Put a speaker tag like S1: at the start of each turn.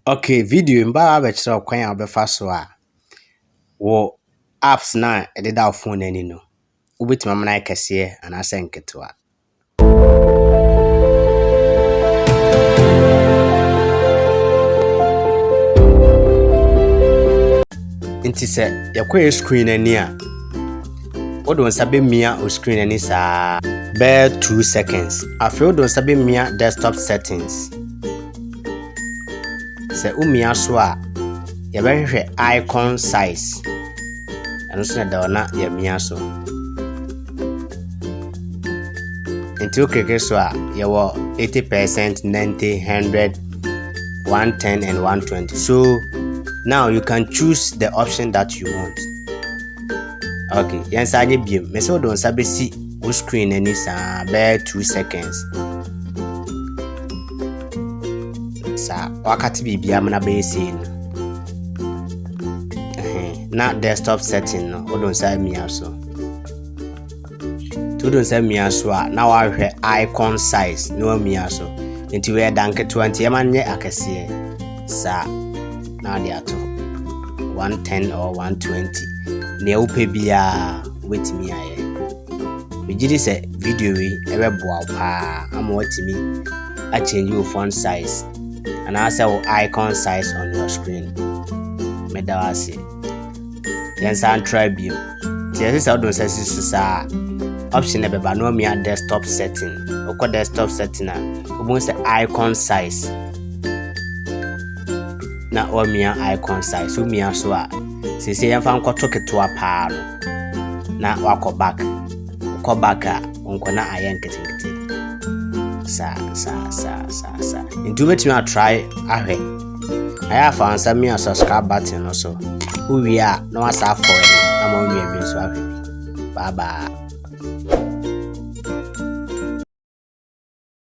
S1: Okay, video mba ba kyerɛ kwan a obefa so a wo apps na ededa phone ani no. Wobetuma mana kɛseɛ anasɛ nketewa. Nti sɛ yakɔyɛ screen ani a wodo nsa bemia o screen ani saa bare 2 seconds. Afei wodo nsa bemia desktop settings. Sɛ umia so a yɛbɛhwehwɛ icon size. Ano so na da na yɛmia so. Nti okeke so a yɛwɔ 80%, 90, 100, 110 and 120. So now you can choose the option that you want. Okay, yensa anye biem. Me se wodo nsa besi wo screen ani saa bare 2 seconds. Sa wakati bibia mana be sei no. Na desktop setting no wodo nsa mia so. Wodo nsa mia so a na wahwɛ icon size no mia so. Nti we danke 20 yema nye akɛseɛ. Sa na de ato 110 or 120. Ne upe bia wetimi aye. Mejidi se video we ebeboa pa ama watimi a change your font size and also icon size on your screen. Medawase. Yensa try bio. Tiese sa odon sesi sa option e beba no mia desktop setting. Oko desktop setting na obun se icon size. Na o mia icon size o mia so a sese yɛmfa nkɔto ketewa paa no na wakɔ back a onko na ayɛ nketenkete sa nti wobɛtumi a try ahwɛ ayɛ afa ansa mi a subscribe button no so wowie a na wasa forward ama wo nua bi so ahwɛ bi bye bye.